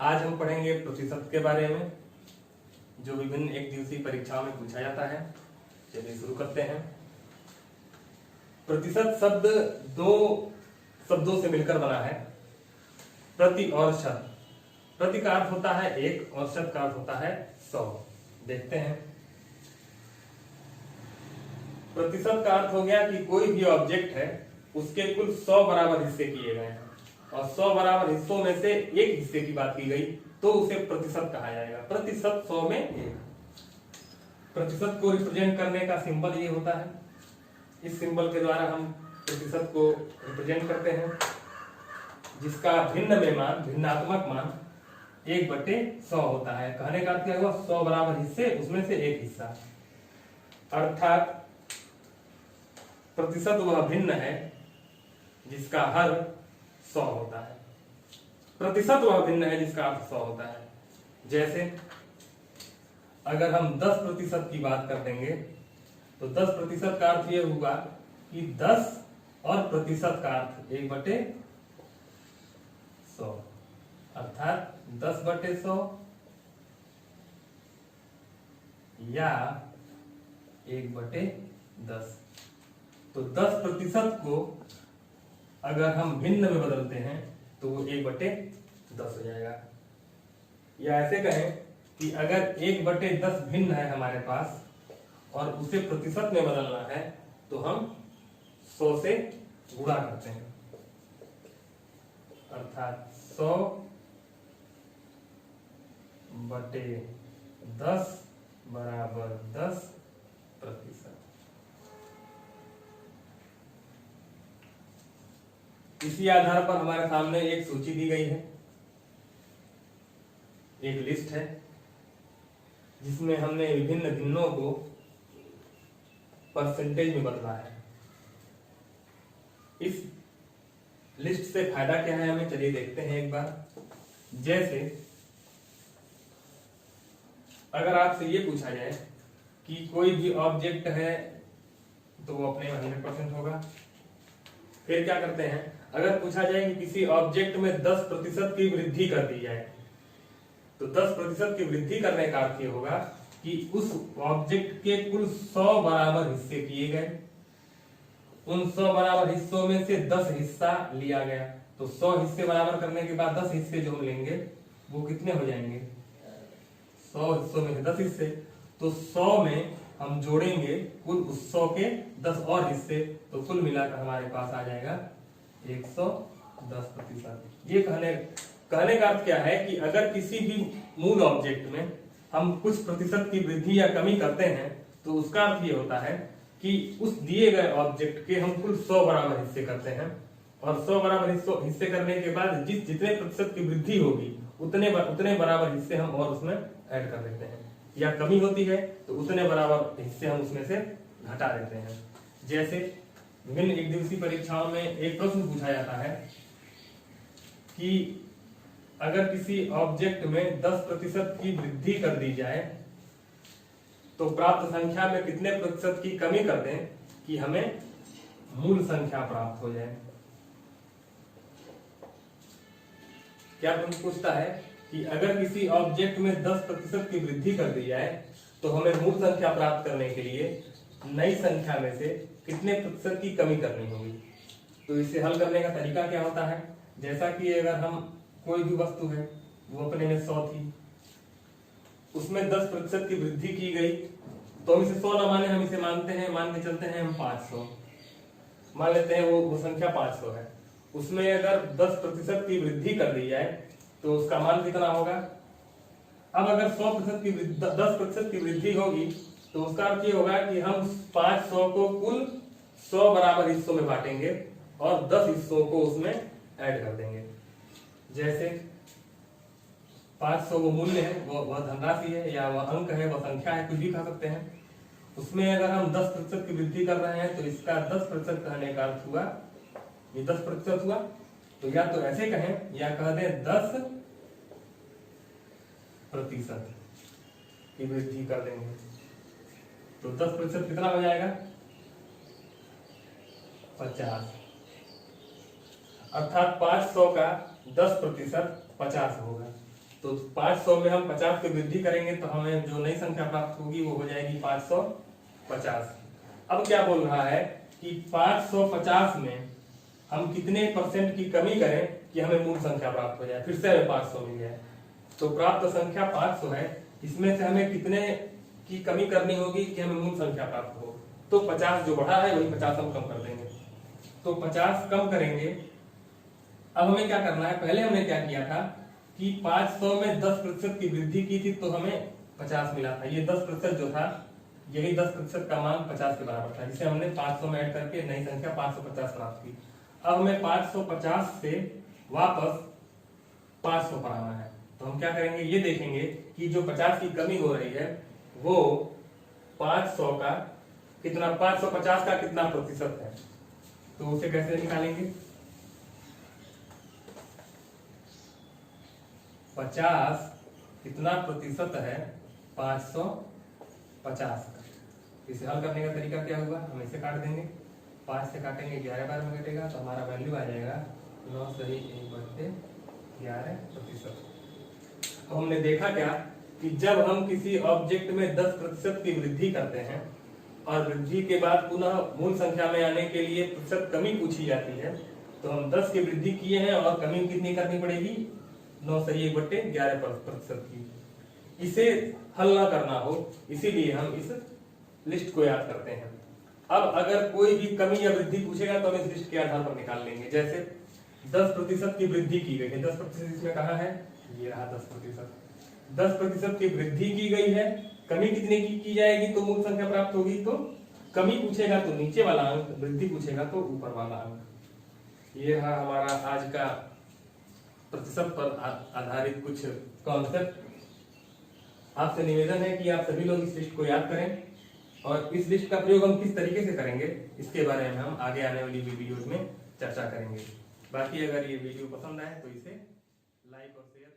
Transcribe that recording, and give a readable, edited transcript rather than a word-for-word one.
आज हम पढ़ेंगे प्रतिशत के बारे में, जो विभिन्न एक दिवसीय परीक्षाओं में पूछा जाता है। चलिए शुरू करते हैं। प्रतिशत शब्द दो शब्दों से मिलकर बना है, प्रति और शत। प्रति का अर्थ होता है एक और शत का अर्थ होता है 100। देखते हैं। प्रतिशत का अर्थ हो गया कि कोई भी ऑब्जेक्ट है उसके कुल 100 बराबर हिस्से किए गए हैं और 100 बराबर हिस्सों में से एक हिस्से की बात की गई तो उसे प्रतिशत कहा जाएगा। प्रतिशत 100 में एक। प्रतिशत को रिप्रेजेंट करने का सिंबल ये होता है। इस सिंबल के द्वारा हम प्रतिशत को रिप्रेजेंट करते हैं, जिसका भिन्न में मान, भिन्नात्मक मान 1/100 होता है। कहने का अर्थ क्या हुआ? 100 बराबर हिस्से, उसमें से एक हिस्सा। अर्थात प्रतिशत वह भिन्न है जिसका हर 100 होता है। प्रतिशत वह भिन्न है जिसका अर्थ 100 होता है। जैसे अगर हम 10% की बात कर देंगे तो 10% का अर्थ यह होगा कि 10 और प्रतिशत का अर्थ 1/100, अर्थात 10/100 या 1/10। तो 10% को अगर हम भिन्न में बदलते हैं तो वो 1/10 हो जाएगा। या ऐसे कहें कि अगर 1/10 भिन्न है हमारे पास और उसे प्रतिशत में बदलना है तो हम 100 से गुणा करते हैं, अर्थात 100/10 बराबर 10%। इसी आधार पर हमारे सामने एक सूची दी गई है, एक लिस्ट है, जिसमें हमने विभिन्न भिन्नों को परसेंटेज में बदला है। इस लिस्ट से फायदा क्या है हमें, चलिए देखते हैं एक बार। जैसे अगर आपसे ये पूछा जाए कि कोई भी ऑब्जेक्ट है तो वो अपने 100% होगा। फिर क्या करते हैं, अगर पूछा जाए कि किसी ऑब्जेक्ट में 10% की वृद्धि कर दी जाए तो 10% की वृद्धि करने का अर्थ ये होगा कि उस ऑब्जेक्ट के कुल 100 बराबर हिस्से किए गए, उन 100 बराबर हिस्सों में से 10 हिस्सा लिया गया। तो 100 हिस्से बराबर करने के बाद 10 हिस्से जो हम लेंगे वो कितने हो जाएंगे? 100 हिस्सों में 10 हिस्से, तो 100 में हम जोड़ेंगे कुल उस 100 के 10 और हिस्से, तो कुल मिलाकर हमारे पास आ जाएगा 110%। ये कहने का अर्थ क्या है कि अगर किसी भी मूल ऑब्जेक्ट में हम कुछ प्रतिशत की वृद्धि या कमी करते हैं तो उसका अर्थ ये होता है कि उस दिए गए ऑब्जेक्ट के हम कुल 100 बराबर हिस्से करते हैं और 100 बराबर हिस्से करने के बाद जितने प्रतिशत की वृद्धि होगी उतने बराबर हिस्से हम और उसमें ऐड कर देते हैं, या कमी होती है तो उतने बराबर हिस्से हम उसमें से घटा देते हैं। जैसे विभिन्न एक दिवसीय परीक्षाओं में एक प्रश्न पूछा जाता है कि अगर किसी ऑब्जेक्ट में 10% की वृद्धि कर दी जाए तो प्राप्त संख्या में कितने प्रतिशत की कमी कर दें कि हमें मूल संख्या प्राप्त हो जाए। क्या प्रश्न पूछता है कि अगर किसी ऑब्जेक्ट में 10% की वृद्धि कर दी जाए तो हमें मूल संख्या प्राप्त करने के लिए नई संख्या में से कितने प्रतिशत की कमी करनी होगी। तो इसे हल करने का तरीका क्या होता है, जैसा कि अगर हम कोई भी वस्तु है वो अपने में 100 थी, उसमें 10% की वृद्धि की गई तो हम इसे 100 न माने, हम इसे मान के चलते हैं हम 500 मान लेते हैं। वो संख्या 500 है, उसमें अगर 10% की वृद्धि कर दी जाए तो उसका मान कितना होगा। अब अगर 10% की वृद्धि होगी तो उसका अर्थ ये होगा कि हम 500 को कुल 100 बराबर हिस्सों में बांटेंगे और 10 हिस्सों को उसमें ऐड कर देंगे। जैसे 500 वो मूल्य है, वह धनराशि है या वह अंक है, वह संख्या है, कुछ भी कह सकते हैं। उसमें अगर हम 10% की वृद्धि कर रहे हैं तो इसका 10% कहने का अर्थ हुआ, ये 10% हुआ, तो या तो ऐसे कहें या कह दें 10% की वृद्धि कर देंगे तो 10% कितना हो जाएगा? 50। अर्थात 500 का 10% 50 होगा। तो 500 में हम 50 की वृद्धि करेंगे तो हमें जो नई संख्या प्राप्त होगी वो हो जाएगी 550। अब क्या बोल रहा है कि 550 में हम कितने परसेंट की कमी करें कि हमें मूल संख्या प्राप्त हो जाए, फिर से हमें 500 मिल जाए। तो प्राप्त संख्या 500 है, इसमें से हमें कितने की कमी करनी होगी कि हमें मूल संख्या प्राप्त हो। तो 50 जो बढ़ा है वही 50 हम कम कर देंगे। तो 50 कम करेंगे। अब हमें क्या करना है, पहले हमने क्या किया था कि 500 में 10% की वृद्धि की थी तो हमें 50 मिला था। ये 10% जो था, यही 10% का मान 50 के बराबर था, जिसे हमने 500 में ऐड करके नई संख्या 550 प्राप्त की। अब हमें 550 से वापस 500 पर आना है। तो हम क्या करेंगे, ये देखेंगे कि जो 50 की कमी हो रही है वो 500 का कितना, 550 का कितना प्रतिशत है। तो उसे कैसे निकालेंगे, 50 कितना प्रतिशत है 550 का। इसे हल करने का तरीका क्या होगा, हम इसे काट देंगे, 5 से काटेंगे 11 बार में कटेगा तो हमारा वैल्यू आ जाएगा 9/1/11%। अब हमने देखा क्या कि जब हम किसी ऑब्जेक्ट में 10% की वृद्धि करते हैं और वृद्धि के बाद पुनः मूल संख्या में आने के लिए प्रतिशत कमी पूछी जाती है, तो हम 10 की वृद्धि किए हैं और कमी कितनी करनी पड़ेगी, 9/1/11% की। इसे हल ना करना हो इसीलिए हम इस लिस्ट को याद करते हैं। अब अगर कोई भी कमी या वृद्धि पूछेगा तो हम इस लिस्ट के आधार पर निकाल लेंगे। जैसे 10% की वृद्धि की गई है, 10% इसमें कहा है, ये रहा 10%। 10% की वृद्धि की गई है, कमी कितने की जाएगी तो मूल संख्या प्राप्त होगी। तो कमी पूछेगा तो नीचे वाला अंक, वृद्धि पूछेगा तो ऊपर वाला अंक। ये रहा हमारा आज का प्रतिशत पर आधारित कुछ कॉन्सेप्ट। आपसे निवेदन है कि आप सभी लोग इस लिस्ट को याद करें और इस लिस्ट का प्रयोग हम किस तरीके से करेंगे इसके बारे में हम आगे आने वाली वीडियोज में चर्चा करेंगे। बाकी अगर ये वीडियो पसंद आए तो इसे लाइक और शेयर